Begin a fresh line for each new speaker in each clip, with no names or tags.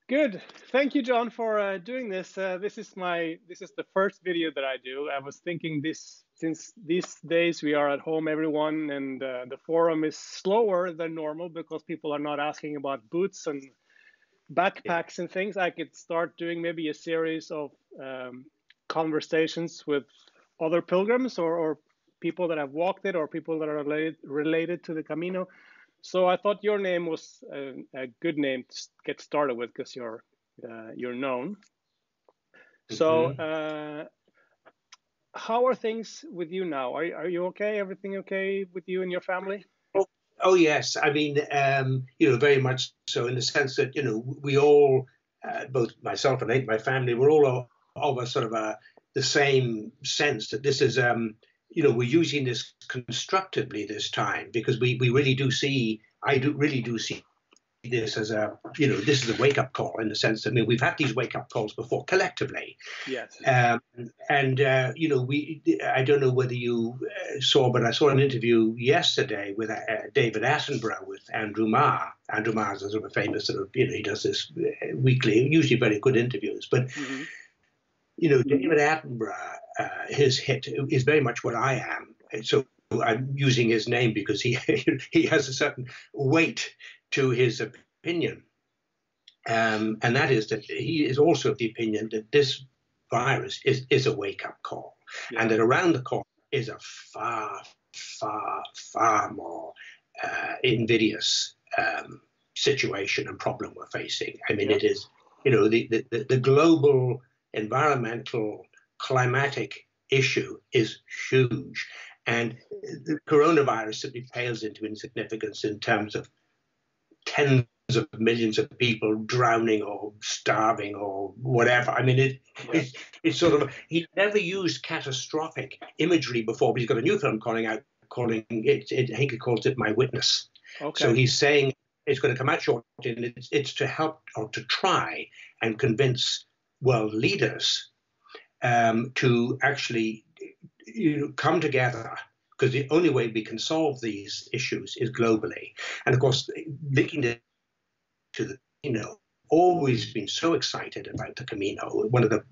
Good. Thank you, John, for doing this. This is the first video that I do. I was thinking this since these days we are at home, everyone, and the forum is slower than normal because people are not asking about boots and backpacks and things. I could start doing maybe a series of conversations with other pilgrims or people that have walked it or people that are related to the Camino. So I thought your name was a good name to get started with because you're known. So how are things with you now? Are you okay? Everything okay with you and your family?
Oh yes, I mean, very much so in the sense that, we all, both myself and my family, we're all of a sort of the same sense that this is, we're using this constructively this time because we really do see, really do see this as this is a wake-up call in the sense that, we've had these wake-up calls before collectively.
Yes.
I don't know whether you saw, but I saw an interview yesterday with David Attenborough with Andrew Marr. Andrew Marr is a sort of famous he does this weekly, usually very good interviews. But, David Attenborough, his hit is very much what I am. So I'm using his name because he has a certain weight to his opinion. And that is that he is also of the opinion that this virus is a wake-up call, and that around the corner is a far, far, far more invidious situation and problem we're facing. I mean, it is, the global environmental climatic issue is huge, and the coronavirus simply pales into insignificance in terms of tens of millions of people drowning or starving or whatever. I mean, it's sort of, he never used catastrophic imagery before, but he's got a new film calling it, I think he calls it My Witness.
Okay.
So he's saying it's going to come out shortly, and it's to help or to try and convince world leaders to actually come together, because the only way we can solve these issues is globally. And of course, linking to the Camino, always been so excited about the Camino. One of the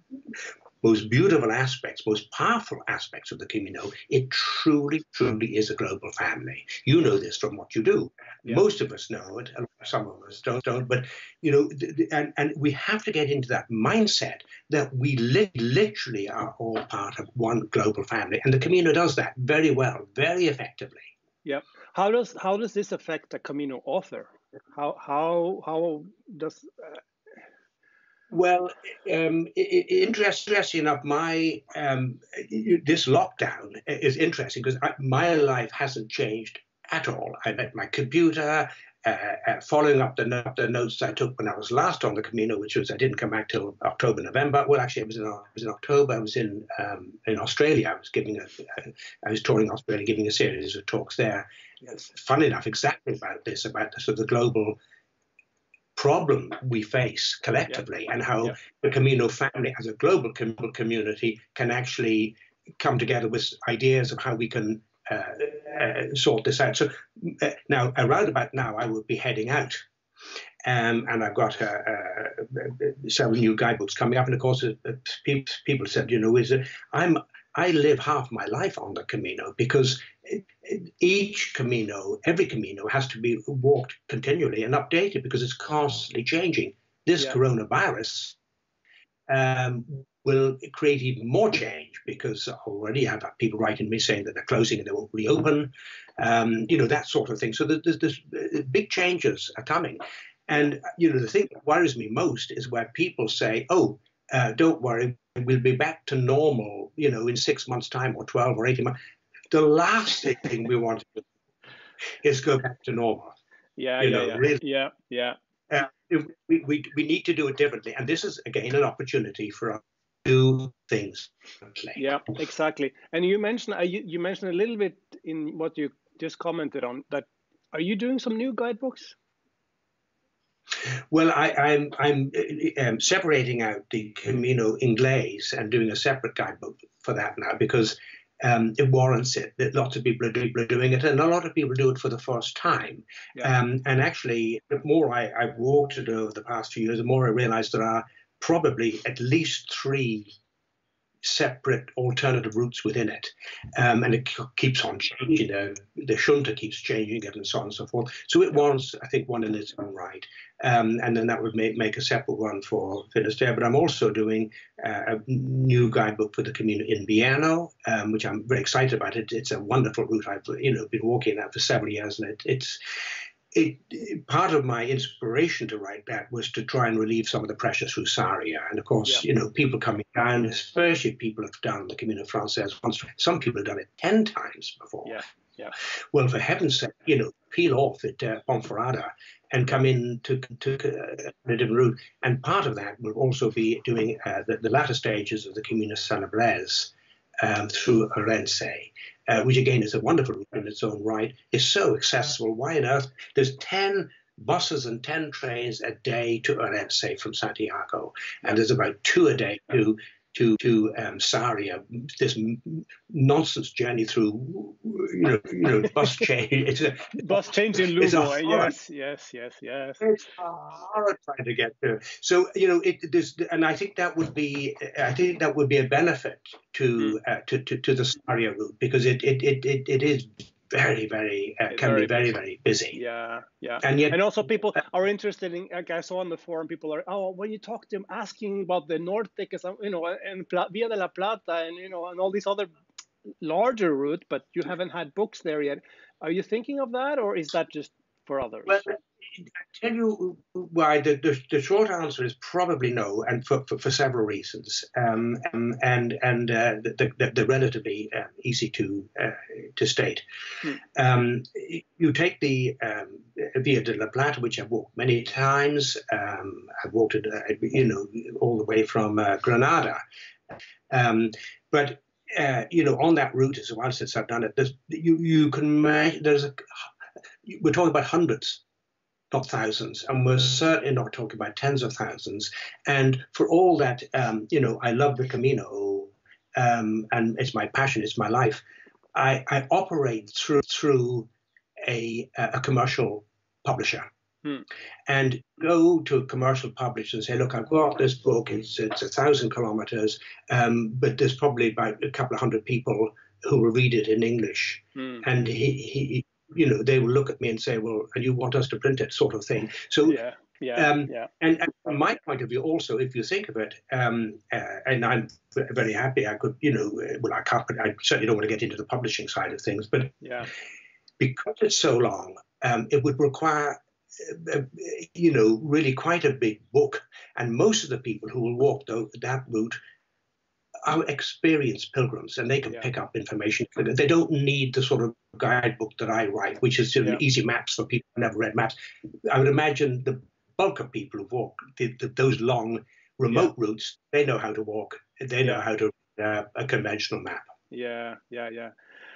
most beautiful aspects, most powerful aspects of the Camino, it truly, truly is a global family. You know this from what you do. Yeah. Most of us know it, and some of us don't. But, and we have to get into that mindset that we literally are all part of one global family. And the Camino does that very well, very effectively.
Yeah. How does this affect the Camino author? How does
Well, interesting enough, this lockdown is interesting because my life hasn't changed at all. I'm at my computer, following up the notes I took when I was last on the Camino, which was I didn't come back till October, November. Well, actually, it was in October. I was in Australia. I was touring Australia, giving a series of talks there. Yes. Fun enough, exactly about the sort of the global problem we face collectively, and how the Camino family as a global community can actually come together with ideas of how we can sort this out. So now, around about now, I will be heading out, and I've got several new guidebooks coming up. And of course, people said, I live half my life on the Camino because every Camino has to be walked continually and updated because it's constantly changing. This coronavirus will create even more change because already I've had people writing me saying that they're closing and they won't reopen, that sort of thing. So there's big changes are coming. And, the thing that worries me most is where people say, don't worry, we'll be back to normal, in 6 months' time or 12 or 18 months. The last thing we want to do is go back to normal.
Really.
We need to do it differently. And this is, again, an opportunity for us to do things differently.
Yeah, exactly. And you mentioned a little bit in what you just commented on that. Are you doing some new guidebooks?
Well, I'm separating out the Camino Inglés and doing a separate guidebook for that now because it warrants it. That lots of people are doing it, and a lot of people do it for the first time. And actually, the more I've walked it over the past few years, the more I realize there are probably at least 3 separate alternative routes within it, and it keeps on changing. The shunter keeps changing it, and so on and so forth. So it warrants, I think, one in its own right, and then that would make a separate one for Finisterre. But I'm also doing a new guidebook for the Camino in Vienna, which I'm very excited about. It's a wonderful route. I've been walking that for several years, and it's part of my inspiration to write that was to try and relieve some of the pressure through Saria. And of course, people coming down, especially people have done the Camino Frances once. Some people have done it 10 times before. Well, for heaven's sake, peel off at Ponferrada and come in to a different route. And part of that will also be doing the latter stages of the Camino San Blaise through Orense. Which again is a wonderful route in its own right. It's so accessible. Why on earth? There's 10 buses and 10 trains a day to Orense from Santiago, and there's about 2 a day to Saria. This nonsense journey through, bus change.
Bus change in Lugo. Yes.
It's hard trying to get to. So and I think that would be a benefit to the Saria route, because it is very, very be very, very busy.
Yeah.
And
also people are interested in, like I saw on the forum, people are, when you talk to them, asking about the Norte, because and Via de la Plata, and and all these other larger route, but you haven't had books there yet. Are you thinking of that, or is that just for others?
Well, I tell you why. The short answer is probably no, and for several reasons. They're relatively easy to state. You take the Via de la Plata, which I've walked many times. I've walked it, all the way from Granada. But on that route, as well, since I've done it, you can imagine we're talking about hundreds, not thousands, and we're certainly not talking about tens of thousands. And for all that, I love the Camino, and it's my passion, it's my life. I operate through a commercial publisher. And go to a commercial publisher and say, look, I've got this book, it's 1,000 kilometers, but there's probably about a couple of hundred people who will read it in English. And he they will look at me and say, well, and you want us to print it, sort of thing. So, And from my point of view, also, if you think of it, and I'm very happy, I could, I can't, I certainly don't want to get into the publishing side of things, but because it's so long, it would require really quite a big book. And most of the people who will walk that route are experienced pilgrims, and they can pick up information. They don't need the sort of guidebook that I write, which is easy maps for people who never read maps. I would imagine the bulk of people who walk those long remote routes, they know how to walk. They know how to read a conventional map.
Yeah.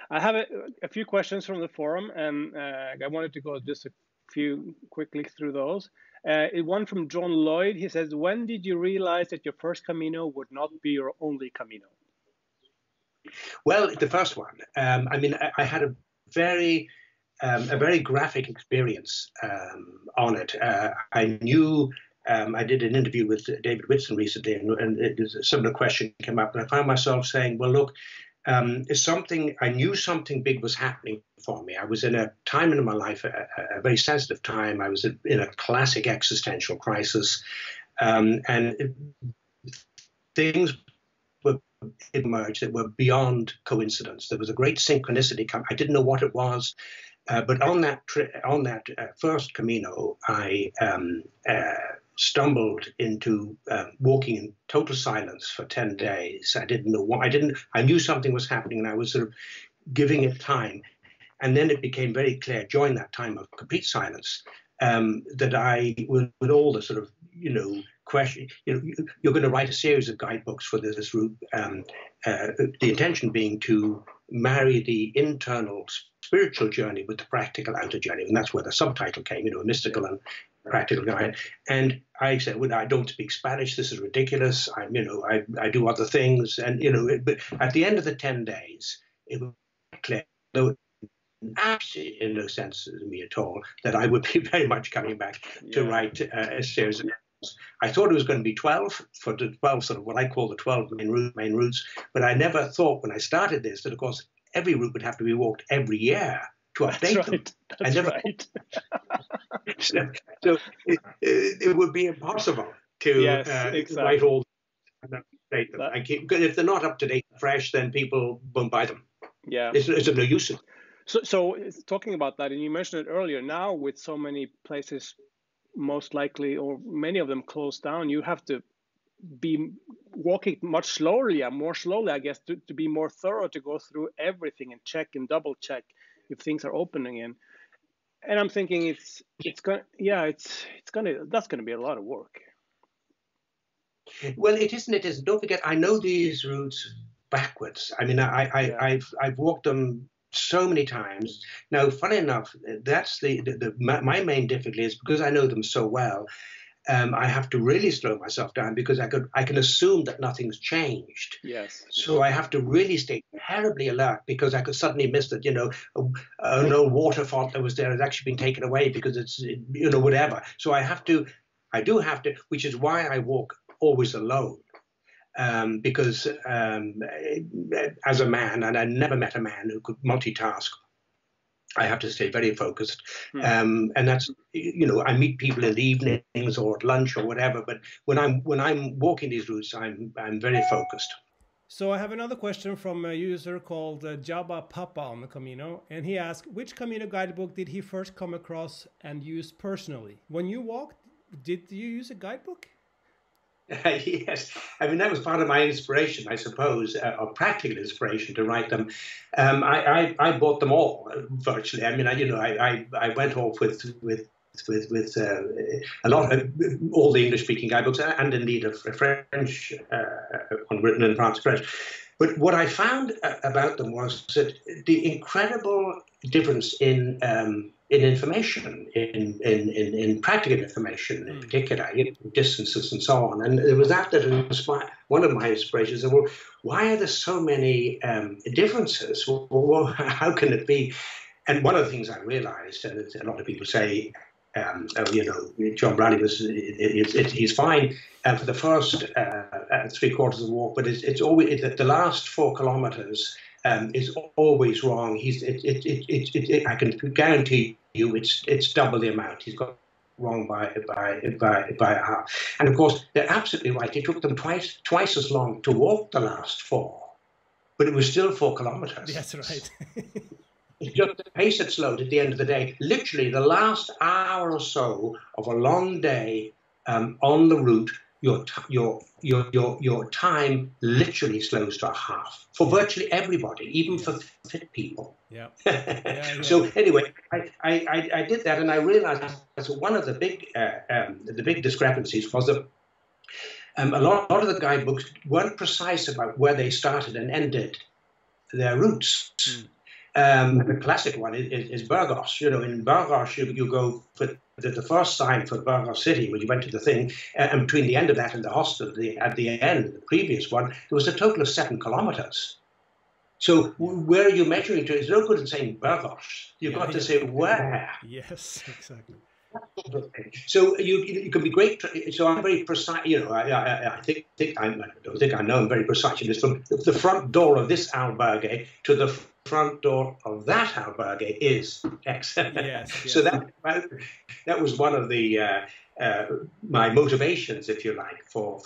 I have a few questions from the forum, and I wanted to go just a few quickly through those. One from John Lloyd. He says, when did you realize that your first Camino would not be your only Camino?
Well, the first one. I had a very graphic experience on it. I knew. I did an interview with David Whitson recently, and a similar question came up, and I found myself saying, well, look, I knew something big was happening for me. I was in a time in my life, a very sensitive time. I was in a classic existential crisis, and things emerged that were beyond coincidence. There was a great synchronicity. I didn't know what it was, but on that first Camino, I stumbled into walking in total silence for 10 days. I didn't know what. I knew something was happening, and I was sort of giving it time. And then it became very clear during that time of complete silence that I, with all the sort of, question, you're going to write a series of guidebooks for this route. The intention being to marry the internal spiritual journey with the practical outer journey. And that's where the subtitle came, a mystical and practical guide. And I said, well, I don't speak Spanish. This is ridiculous. I do other things. And, but at the end of the 10 days, it was clear, though absolutely in no sense to me at all, that I would be very much coming back to write a series of novels. I thought it was going to be 12 for the 12 sort of what I call the 12 main routes, but I never thought when I started this that of course every route would have to be walked every year to update them.
That's right.
so it would be impossible to write all and update them. And if they're not up to date and fresh, then people won't buy them.
Yeah,
it's of no use.
So talking about that, and you mentioned it earlier, now with so many places most likely, or many of them closed down, you have to be walking much slowly, more slowly, I guess, to be more thorough, to go through everything and check and double check if things are opening in. And I'm thinking that's gonna be a lot of work.
Well, it isn't. It isn't. Don't forget, I know these routes backwards. I mean, I've walked them so many times. Now, funny enough, that's my main difficulty is because I know them so well. I have to really slow myself down because I can assume that nothing's changed.
Yes.
So I have to really stay terribly alert because I could suddenly miss that, an old water font that was there has actually been taken away because it's, whatever. So I do have to, which is why I walk always alone. Because as a man, and I never met a man who could multitask, I have to stay very focused. And that's, I meet people in the evenings or at lunch or whatever, but when I'm walking these routes, I'm very focused.
So I have another question from a user called Jabba Papa on the Camino, and he asked, which Camino guidebook did he first come across and use personally? When you walked, did you use a guidebook?
Yes, I mean that was part of my inspiration, I suppose, or practical inspiration to write them. I bought them all virtually. I mean, I went off with a lot of all the English-speaking guidebooks, and indeed a French one written in France, French. But what I found about them was that the incredible difference in information, in practical information in particular, distances and so on. And it was that inspired one of my inspirations. Well, why are there so many differences? Well, how can it be? And one of the things I realized, and a lot of people say, John Brierley he's fine for the first 3/4 of the walk, but it's always the last 4 kilometers is always wrong. I can guarantee you it's double the amount. He's got wrong by a half. And of course, they're absolutely right. It took them twice as long to walk the last 4, but it was still 4 kilometers.
That's right.
It's just the pace had slowed at the end of the day. Literally, the last hour or so of a long day on the route, your time literally slows to a half for virtually everybody, even for fit people.
Yeah.
So anyway, I did that, and I realized that one of the big discrepancies was that a lot of the guidebooks weren't precise about where they started and ended their routes. The classic one is Burgos. In Burgos, you go for the first sign for Burgos City, when you went to the thing, and between the end of that and the hostel at the end, the previous one, there was a total of 7 kilometers. So where are you measuring to? It's no good in saying Burgos. You've got to say where.
Yes, exactly.
So you can be great. So I'm very precise. I don't think I know I'm very precise. It's from the front door of this albergue to the front door of that albergue is X.
Yes.
So that was one of the my motivations, if you like, for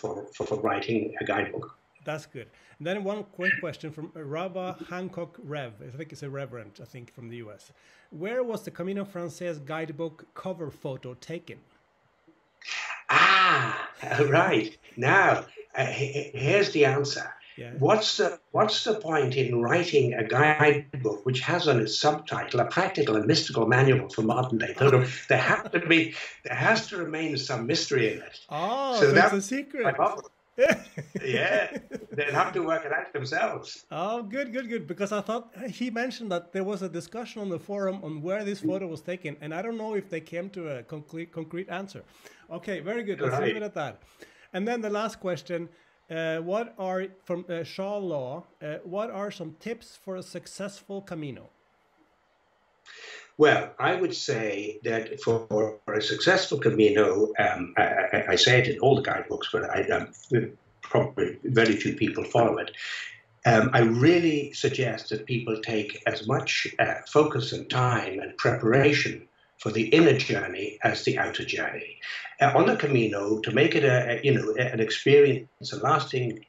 writing a guidebook.
That's good. And then one quick question from Rabba Hancock Rev. I think it's a reverend, from the US. Where was the Camino Frances guidebook cover photo taken?
Right. Now, here's the answer.
Yeah.
What's the point in writing a guidebook which has on its subtitle a practical and mystical manual for modern day pilgrim? There has to remain some mystery in it.
Oh, so that's a secret.
Yeah, they'll have to work it out themselves.
Oh, good. Because I thought he mentioned that there was a discussion on the forum on where this photo was taken, and I don't know if they came to a concrete answer. Okay, very good. Let's leave it at that. And then the last question. What are from Shaw Law? What are some tips for a successful Camino?
Well, I would say that for a successful Camino, I say it in all the guidebooks, but probably very few people follow it. I really suggest that people take as much focus and time and preparation for the inner journey as the outer journey. On the Camino, to make it an experience, a lasting,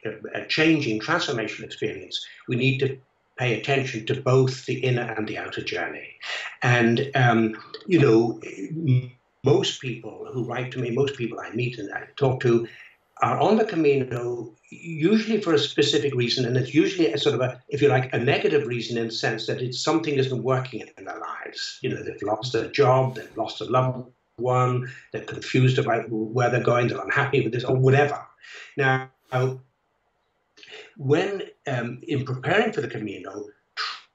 changing, transformational experience, we need to pay attention to both the inner and the outer journey. And most people who write to me, most people I meet and I talk to, are on the Camino usually for a specific reason, and it's usually a sort of a, if you like, a negative reason in the sense that it's something isn't working in their lives. They've lost a job, they've lost a loved one, they're confused about where they're going, they're unhappy with this, or whatever. Now, when in preparing for the Camino,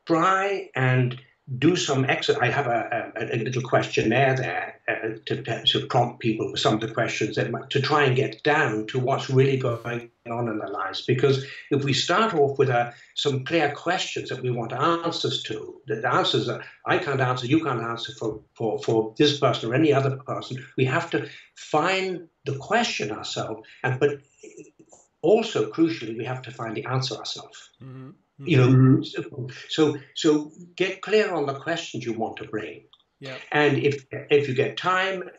try and do some exercise. I have a little questionnaire there to prompt people with some of the questions to try and get down to what's really going on in their lives. Because if we start off with some clear questions that we want answers to, the answers that I can't answer, you can't answer for this person or any other person, we have to find the question ourselves, but also crucially, we have to find the answer ourselves. Mm-hmm. So get clear on the questions you want to bring. Yeah. And if you get time,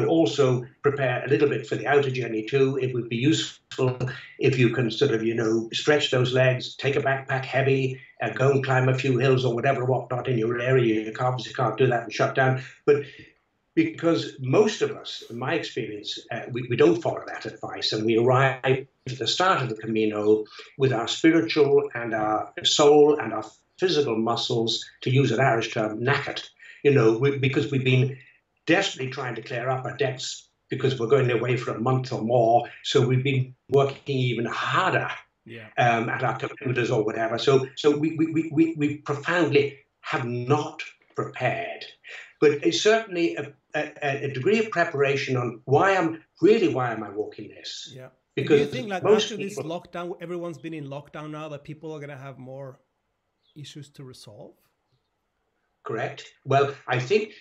also prepare a little bit for the outer journey too. It would be useful if you can sort of, stretch those legs, take a backpack heavy, go and climb a few hills or whatnot in your area. You can't do that and shut down. But because most of us, in my experience, we don't follow that advice, and we arrive at the start of the Camino with our spiritual and our soul and our physical muscles, to use an Irish term, knackered, because we've been desperately trying to clear up our debts because we're going away for a month or more. So we've been working even harder at our computers or whatever. So we profoundly have not prepared. But it's certainly a degree of preparation on why am I walking this?
Yeah. Because do you think like after this lockdown, everyone's been in lockdown now, that people are going to have more issues to resolve?
Correct. Well, I think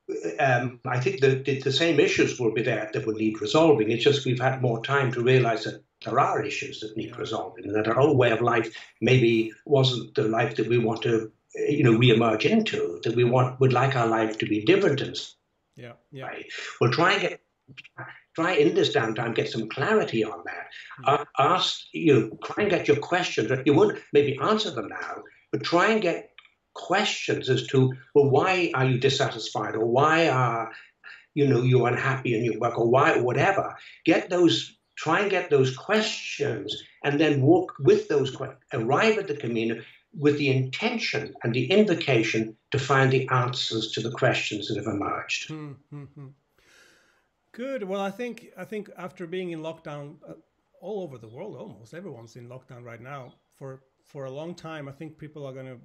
the same issues will be there that will need resolving. It's just we've had more time to realize that there are issues that need resolving, and that our old way of life maybe wasn't the life that we want to re-emerge into, that we would like our life to be different. And right? We'll try in this downtime, get some clarity on that. Try and get your questions. You won't maybe answer them now, but try and get questions as to, well, why are you dissatisfied, or why are you're unhappy in your work, or why, whatever. Try and get those questions, and then walk with those, arrive at the Camino with the intention and the invocation to find the answers to the questions that have emerged.
Mm-hmm. Good. Well, I think after being in lockdown all over the world, almost everyone's in lockdown right now for a long time. I think people are going to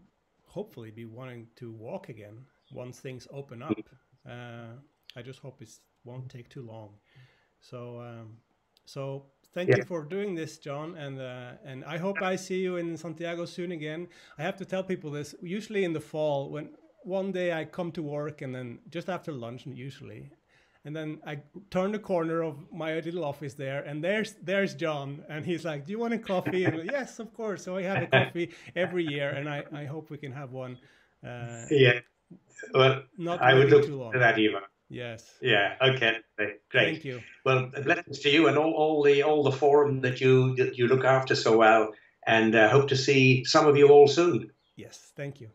hopefully be wanting to walk again once things open up. I just hope it won't take too long. So thank you for doing this, John, and I hope I see you in Santiago soon again. I have to tell people this. Usually in the fall, when one day I come to work, and then just after lunch, usually, and then I turn the corner of my little office there, and there's John, and he's like, "Do you want a coffee?" And like, yes, of course. So I have a coffee every year, and I hope we can have one.
Well,
not
I would look
too long.
to that, Eva.
Yes.
Yeah. Okay. Great.
Thank you.
Well, blessings to you and all the forum that you look after so well, and hope to see some of you all soon.
Yes. Thank you.